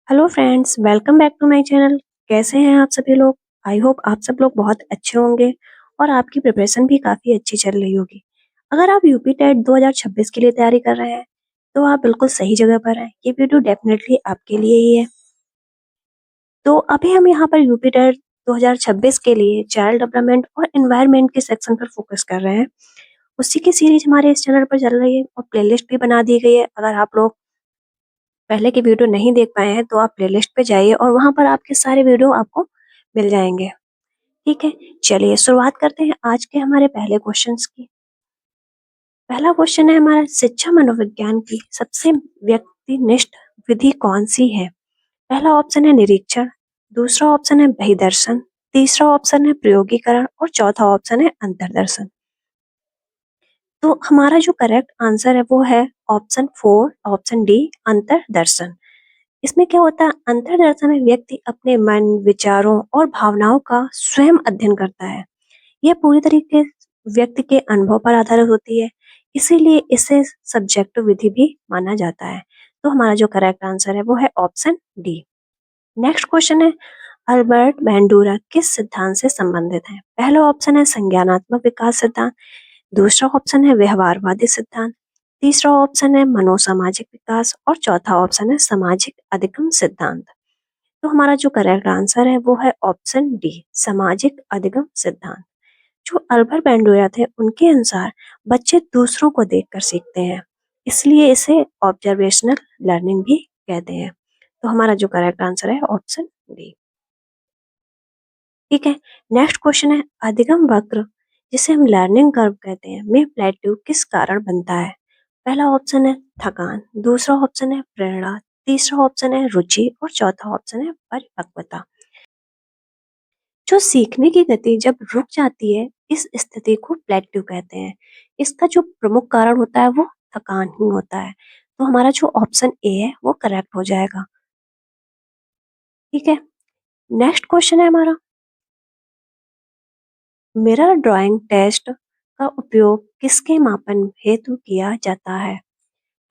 Hello friends, welcome back to my channel. कैसे हैं आप सभी लोग? आई होप आप सब लोग बहुत अच्छे होंगे और आपकी प्रिपरेशन भी काफ़ी अच्छी चल रही होगी। अगर आप यूपी टेट 2026 के लिए तैयारी कर रहे हैं, तो आप बिल्कुल सही जगह पर हैं। ये वीडियो डेफिनेटली आपके लिए ही है। तो अभी हम यहाँ पर यूपी टेट 2026 के लिए चाइल्ड डेवलपमेंट और एनवायरनमेंट के सेक्शन पर फोकस कर रहे हैं। उसी की सीरीज हमारे इस चैनल पर चल रही है और प्लेलिस्ट भी बना दी गई है। अगर आप लोग पहले के वीडियो नहीं देख पाए हैं तो आप प्लेलिस्ट पे जाइए और वहां पर आपके सारे वीडियो आपको मिल जाएंगे। ठीक है, चलिए शुरुआत करते हैं आज के हमारे पहले क्वेश्चंस की। पहला क्वेश्चन है हमारा, शिक्षा मनोविज्ञान की सबसे व्यक्तिनिष्ठ विधि कौन सी है? पहला ऑप्शन है निरीक्षण, दूसरा ऑप्शन है बहिदर्शन, तीसरा ऑप्शन है प्रयोगीकरण और चौथा ऑप्शन है अंतर्दर्शन। तो हमारा जो करेक्ट आंसर है वो है ऑप्शन 4, ऑप्शन डी, अंतर्दर्शन। इसमें क्या होता है, अंतर्दर्शन में व्यक्ति अपने मन, विचारों और भावनाओं का स्वयं अध्ययन करता है। यह पूरी तरीके व्यक्ति के अनुभव पर आधारित होती है, इसीलिए इसे सब्जेक्टिव विधि भी माना जाता है। तो हमारा जो करेक्ट आंसर है वो है ऑप्शन डी। नेक्स्ट क्वेश्चन है, अल्बर्ट बैंडूरा किस सिद्धांत से संबंधित है? पहला ऑप्शन है संज्ञानात्मक विकास सिद्धांत, दूसरा ऑप्शन है व्यवहारवादी सिद्धांत, तीसरा ऑप्शन है मनोसामाजिक विकास और चौथा ऑप्शन है सामाजिक अधिगम सिद्धांत। तो हमारा जो करेक्ट आंसर है वो है ऑप्शन डी, सामाजिक अधिगम सिद्धांत। जो अल्बर्ट बैंडोरा थे उनके अनुसार बच्चे दूसरों को देखकर सीखते हैं, इसलिए इसे ऑब्जर्वेशनल लर्निंग भी कहते हैं। तो हमारा जो करेक्ट आंसर है ऑप्शन डी। ठीक है, नेक्स्ट क्वेश्चन है, अधिगम वक्र जिसे हम लर्निंग कर्व कहते हैं में प्लेट्यू किस कारण बनता है? पहला ऑप्शन है थकान, दूसरा ऑप्शन है प्रेरणा, तीसरा ऑप्शन है रुचि और चौथा ऑप्शन है परिपक्वता। जो सीखने की गति जब रुक जाती है, इस स्थिति को प्लेट्यू कहते हैं। इसका जो प्रमुख कारण होता है वो थकान ही होता है। तो हमारा जो ऑप्शन ए है वो करेक्ट हो जाएगा। ठीक है, नेक्स्ट क्वेश्चन है हमारा, मिरर ड्राइंग टेस्ट का उपयोग किसके मापन हेतु किया जाता है?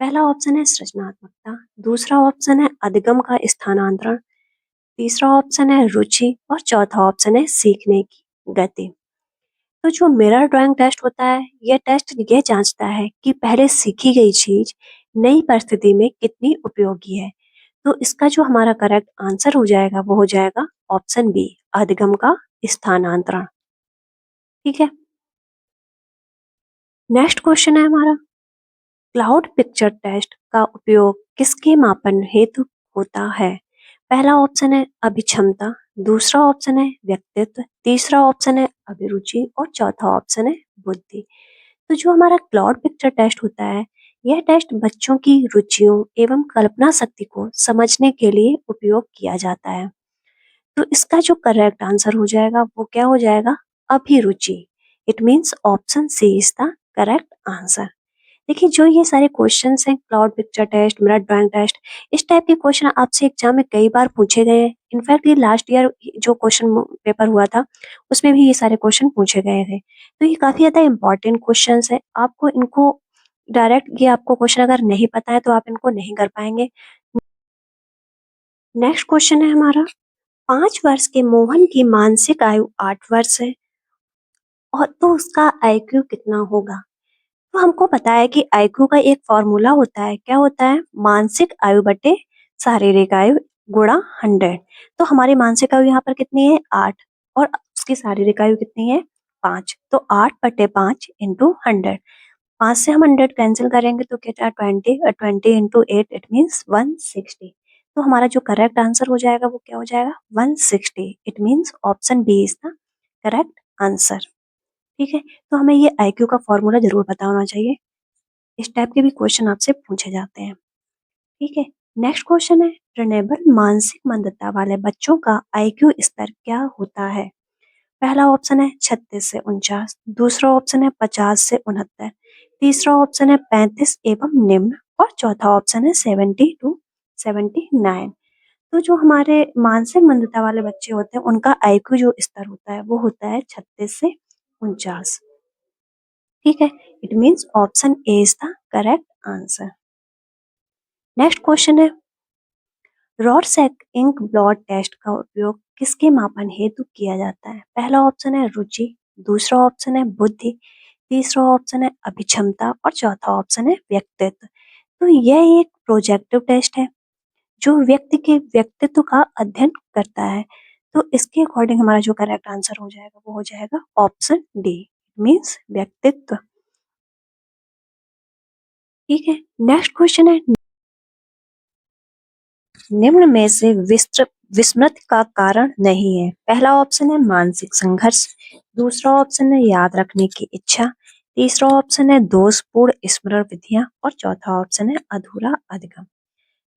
पहला ऑप्शन है सृजनात्मकता, दूसरा ऑप्शन है अधिगम का स्थानांतरण, तीसरा ऑप्शन है रुचि और चौथा ऑप्शन है सीखने की गति। तो जो मिरर ड्राइंग टेस्ट होता है, यह टेस्ट ये जांचता है कि पहले सीखी गई चीज नई परिस्थिति में कितनी उपयोगी है। तो इसका जो हमारा करेक्ट आंसर हो जाएगा वो हो जाएगा ऑप्शन बी, अधिगम का स्थानांतरण। ठीक है, नेक्स्ट क्वेश्चन है हमारा, क्लाउड पिक्चर टेस्ट का उपयोग किसके मापन हेतु होता है? पहला ऑप्शन है अभिक्षमता, दूसरा ऑप्शन है व्यक्तित्व, तीसरा ऑप्शन है अभिरुचि और चौथा ऑप्शन है बुद्धि। तो जो हमारा क्लाउड पिक्चर टेस्ट होता है, यह टेस्ट बच्चों की रुचियों एवं कल्पना शक्ति को समझने के लिए उपयोग किया जाता है। तो इसका जो करेक्ट आंसर हो जाएगा वो क्या हो जाएगा, अभिरुचि। It means option C is the correct answer. देखिए, जो ये सारे क्वेश्चंस हैं, cloud picture test, mirror drawing test, इस टाइप के क्वेश्चन आपसे एग्जाम में कई बार पूछे गए हैं। इनफैक्ट ये लास्ट ईयर जो क्वेश्चन पेपर हुआ था उसमें भी ये सारे क्वेश्चन पूछे गए थे। तो ये काफी ज्यादा इंपॉर्टेंट क्वेश्चंस है। आपको इनको डायरेक्ट, ये आपको क्वेश्चन अगर नहीं पता है तो आप इनको नहीं कर पाएंगे। नेक्स्ट क्वेश्चन है हमारा, 5 वर्ष के मोहन की मानसिक आयु 8 वर्ष है और तो उसका आईक्यू कितना होगा? तो हमको पता है कि आईक्यू का एक फॉर्मूला होता है, क्या होता है, मानसिक आयु बटे शारीरिक आयु गुणा 100। तो हमारी मानसिक आयु यहाँ पर कितनी है, 8, और उसकी शारीरिक आयु कितनी है, 5। तो 8/5 इंटू 100, 5 से हम 100 कैंसिल करेंगे तो क्या 20, 20 इंटू 8 इट मीन्स 160। तो हमारा जो करेक्ट आंसर हो जाएगा वो क्या हो जाएगा, 160। It means option B is the correct answer. ठीक है, तो हमें ये आईक्यू का फॉर्मूला जरूर पता होना चाहिए। इस टाइप के भी क्वेश्चन आपसे पूछे जाते हैं। ठीक है, नेक्स्ट क्वेश्चन है, ट्रेनेबल मानसिक मंदता वाले बच्चों का आईक्यू स्तर क्या होता है? पहला ऑप्शन है 36 से 49, दूसरा ऑप्शन है 50 से 69, तीसरा ऑप्शन है 35 एवं निम्न और चौथा ऑप्शन है 70 टू 79। तो जो हमारे मानसिक मंदता वाले बच्चे होते हैं उनका आईक्यू जो स्तर होता है वो होता है 36 से 49। ठीक है, it means option A is the correct answer. Next question है, रॉरसैक इंक ब्लड टेस्ट का उपयोग किसके मापन हेतु किया जाता है? पहला ऑप्शन है रुचि, दूसरा ऑप्शन है बुद्धि, तीसरा ऑप्शन है अभिक्षमता और चौथा ऑप्शन है व्यक्तित्व। तो यह एक प्रोजेक्टिव टेस्ट है जो व्यक्ति के व्यक्तित्व का अध्ययन करता है। तो इसके अकॉर्डिंग हमारा जो करेक्ट आंसर हो जाएगा वो हो जाएगा ऑप्शन डी, मीन्स व्यक्तित्व। ठीक है, नेक्स्ट क्वेश्चन है, निम्न में से विस्मृति का कारण नहीं है। पहला ऑप्शन है मानसिक संघर्ष, दूसरा ऑप्शन है याद रखने की इच्छा, तीसरा ऑप्शन है दोषपूर्ण स्मरण विधियां और चौथा ऑप्शन है अधूरा अधिगम।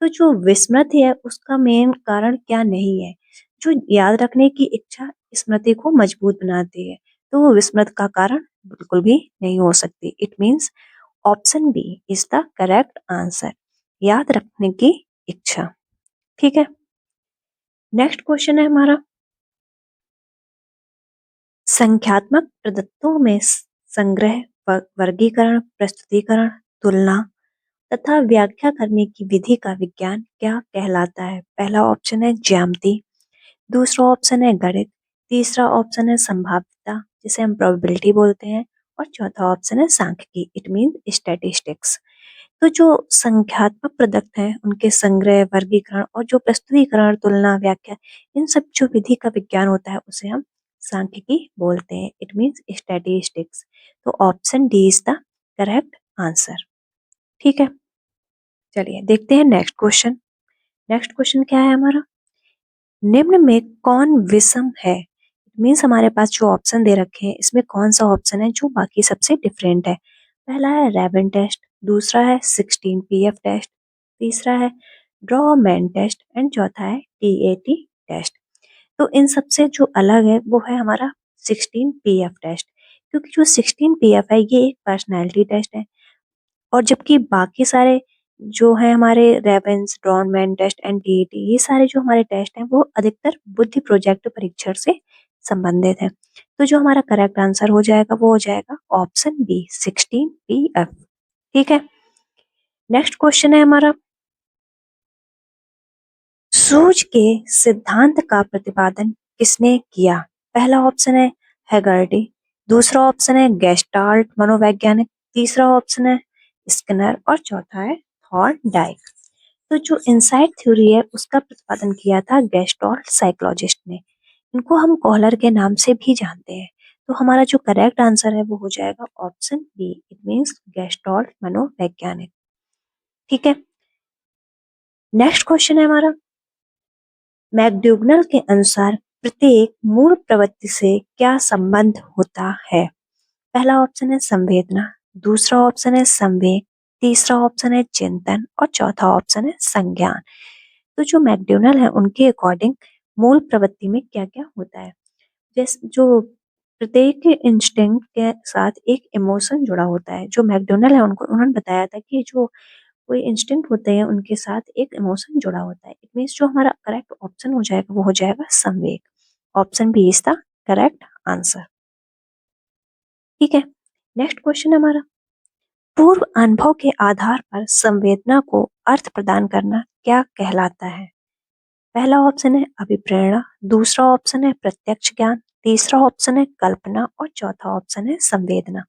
तो जो विस्मृति है उसका मेन कारण क्या नहीं है? जो याद रखने की इच्छा स्मृति को मजबूत बनाती है, तो वो विस्मृति का कारण बिल्कुल भी नहीं हो सकती। It means option B is the correct answer, याद रखने की इच्छा। ठीक है, नेक्स्ट क्वेश्चन है हमारा, संख्यात्मक प्रदत्तों में संग्रह, वर्गीकरण, प्रस्तुतिकरण, तुलना तथा व्याख्या करने की विधि का विज्ञान क्या कहलाता है? पहला ऑप्शन है ज्यामिति, दूसरा ऑप्शन है गणित, तीसरा ऑप्शन है संभाव्यता जिसे हम प्रोबेबिलिटी बोलते हैं और चौथा ऑप्शन है सांख्यिकी, इट मीन स्टैटिस्टिक्स। तो जो संख्यात्मक प्रोडक्ट हैं उनके संग्रह, वर्गीकरण और जो प्रस्तुतिकरण, तुलना, व्याख्या, इन सब जो विधि का विज्ञान होता है उसे हम सांख्यिकी बोलते हैं, इट मीन्स स्टैटिस्टिक्स। तो option D is the correct answer. ठीक है, चलिए देखते हैं नेक्स्ट क्वेश्चन। नेक्स्ट क्वेश्चन क्या है हमारा, निम्न में कौन विषम है? मीन्स हमारे पास जो ऑप्शन दे रखे हैं इसमें कौन सा ऑप्शन है जो बाकी सबसे डिफरेंट है? पहला है रेबन टेस्ट, दूसरा है 16 PF टेस्ट, तीसरा है ड्रॉमैन टेस्ट एंड चौथा है TAT टेस्ट। तो इन सबसे जो अलग है वो है हमारा 16 PF टेस्ट, क्योंकि जो 16 PF है ये एक पर्सनैलिटी टेस्ट है और जबकि बाकी सारे जो है हमारे रेवेंस, ड्रॉनमैन टेस्ट एंड टीईटी, ये सारे जो हमारे टेस्ट हैं वो अधिकतर बुद्धि प्रोजेक्ट परीक्षण से संबंधित है। तो जो हमारा करेक्ट आंसर हो जाएगा वो हो जाएगा ऑप्शन बी 16 PF। ठीक है, नेक्स्ट क्वेश्चन है हमारा, सूझ के सिद्धांत का प्रतिपादन किसने किया? पहला ऑप्शन है हैगर्टी, दूसरा ऑप्शन है गेस्टाल्ट मनोवैज्ञानिक, तीसरा ऑप्शन है स्किनर और चौथा है थॉर्नडाइक। तो जो इनसाइट थ्योरी है उसका प्रतिपादन किया था गेस्टाल्ट साइकोलॉजिस्ट ने। इनको हम कॉलर के नाम से भी जानते हैं। तो हमारा जो करेक्ट आंसर है वो हो जाएगा option B, it means gestalt मनोवैज्ञानिक। ठीक है, नेक्स्ट क्वेश्चन है हमारा, मैकडूगल के अनुसार प्रत्येक मूल प्रवृत्ति से क्या संबंध होता है? पहला ऑप्शन है संवेदना, दूसरा ऑप्शन है संवेग, तीसरा ऑप्शन है चिंतन और चौथा ऑप्शन है संज्ञान। तो जो मैकडोनल है उनके अकॉर्डिंग मूल प्रवृत्ति में क्या क्या होता है? जैसे जो प्रत्येक इंस्टिंक्ट के साथ एक इमोशन जुड़ा होता है। जो मैकडोनल है उनको उन्होंने बताया था कि जो कोई इंस्टिंक्ट होते हैं उनके साथ एक इमोशन जुड़ा होता है। इट मीन्स जो हमारा करेक्ट ऑप्शन हो जाएगा वो हो जाएगा संवेग। Option B is the correct answer. ठीक है, नेक्स्ट क्वेश्चन हमारा, पूर्व अनुभव के आधार पर संवेदना को अर्थ प्रदान करना क्या कहलाता है? पहला ऑप्शन है अभिप्रेरणा, दूसरा ऑप्शन है प्रत्यक्ष ज्ञान, तीसरा ऑप्शन है कल्पना और चौथा ऑप्शन है संवेदना।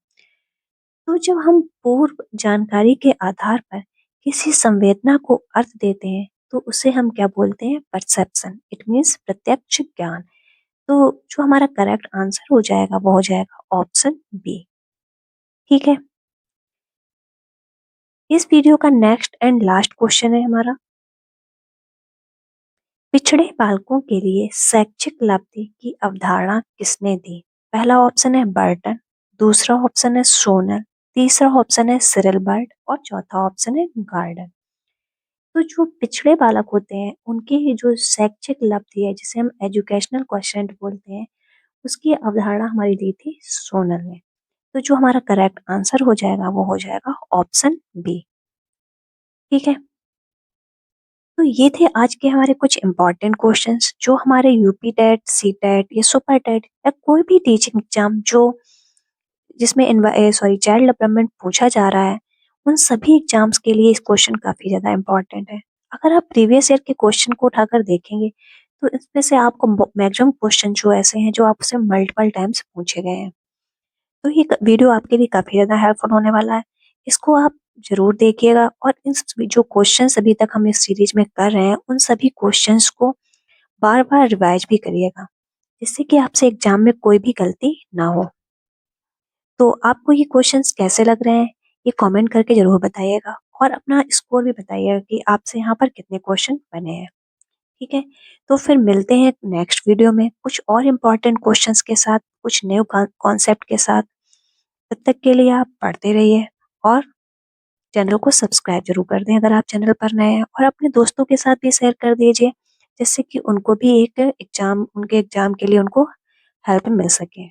तो जब हम पूर्व जानकारी के आधार पर किसी संवेदना को अर्थ देते हैं तो उसे हम क्या बोलते हैं? परसेप्शन, इट मीन्स प्रत्यक्ष ज्ञान। तो जो हमारा करेक्ट आंसर हो जाएगा वो हो जाएगा ऑप्शन बी। ठीक है, इस वीडियो का नेक्स्ट एंड लास्ट क्वेश्चन है हमारा, पिछड़े बालकों के लिए शैक्षिक लाभि की अवधारणा किसने दी? पहला ऑप्शन है बर्टन, दूसरा ऑप्शन है सोनल, तीसरा ऑप्शन है सिरिल बर्ड और चौथा ऑप्शन है गार्डन। तो जो पिछड़े बालक होते हैं उनकी जो शैक्षिक लब्धि है जिसे हम एजुकेशनल क्वेश्चन बोलते हैं, उसकी अवधारणा हमारी दी थी सोनल ने। तो जो हमारा करेक्ट आंसर हो जाएगा वो हो जाएगा ऑप्शन बी। ठीक है, तो ये थे आज के हमारे कुछ इंपॉर्टेंट क्वेश्चंस जो हमारे यूपी टेट, सी टेट या सुपर टेट या कोई भी टीचिंग एग्जाम जो जिसमें चाइल्ड डेवलपमेंट पूछा जा रहा है, उन सभी एग्जाम्स के लिए इस क्वेश्चन काफी ज्यादा इंपॉर्टेंट है। अगर आप प्रीवियस ईयर के क्वेश्चन को उठाकर देखेंगे तो इसमें से आपको मैक्सिमम क्वेश्चन जो ऐसे हैं जो आपसे मल्टीपल टाइम्स पूछे गए हैं। तो ये वीडियो आपके लिए काफी ज्यादा हेल्पफुल होने वाला है। इसको आप जरूर देखिएगा और इन जो क्वेश्चंस अभी तक हम इस सीरीज में कर रहे हैं उन सभी क्वेश्चंस को बार बार रिवाइज भी करिएगा, जिससे कि आपसे एग्जाम में कोई भी गलती ना हो। तो आपको ये क्वेश्चंस कैसे लग रहे हैं ये कमेंट करके जरूर बताइएगा और अपना स्कोर भी बताइएगा कि आपसे यहाँ पर कितने क्वेश्चन बने हैं। ठीक है, तो फिर मिलते हैं नेक्स्ट वीडियो में कुछ और इम्पोर्टेंट क्वेश्चंस के साथ, कुछ न्यू कॉन्सेप्ट के साथ। तब तक के लिए आप पढ़ते रहिए और चैनल को सब्सक्राइब जरूर कर दें अगर आप चैनल पर नए हैं, और अपने दोस्तों के साथ भी शेयर कर दीजिए जिससे कि उनको भी एक एग्जाम, उनके एग्जाम के लिए उनको हेल्प मिल सके।